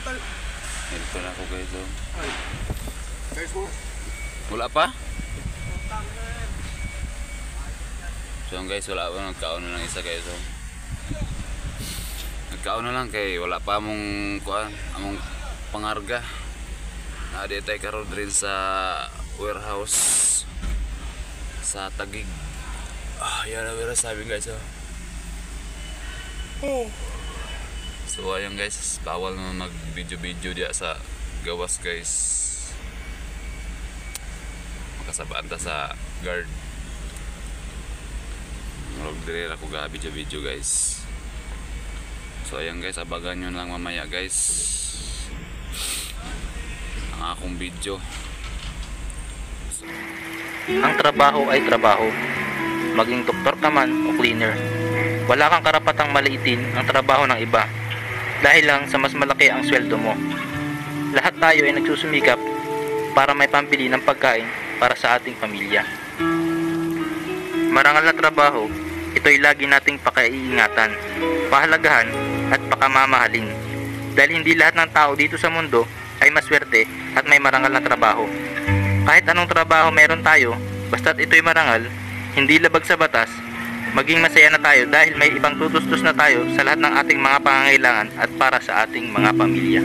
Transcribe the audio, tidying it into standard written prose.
Ito na ako guys. Oh. Guys mo. Wala pa? So guys, wala pa. Nagkaon na lang isa guys. Oh. Nagkaon na lang kay wala pa among kuan, among pangarga. Adi tayo karon rin sa warehouse sa Taguig. Yan ang meron sabi guys. Oh. So ayun guys, bawal na mag video dia sa gawas guys. Makasabaan ta sa guard. Marag dire ako ga video guys. So ayun guys, abagan nyo lang mamaya guys ang akong video. Ang trabaho ay trabaho. Maging doktor ka man o cleaner, wala kang karapatang maliitin ang trabaho ng iba dahil lang sa mas malaki ang sweldo mo. Lahat tayo ay nagsusumikap para may pambili ng pagkain para sa ating pamilya. Marangal na trabaho, ito'y lagi nating pakaiingatan, pahalagahan at pakamamahalin dahil hindi lahat ng tao dito sa mundo ay maswerte at may marangal na trabaho. Kahit anong trabaho meron tayo, basta't ito'y marangal, hindi labag sa batas, maging masaya na tayo dahil may ibang tutustos na tayo sa lahat ng ating mga pangangailangan at para sa ating mga pamilya.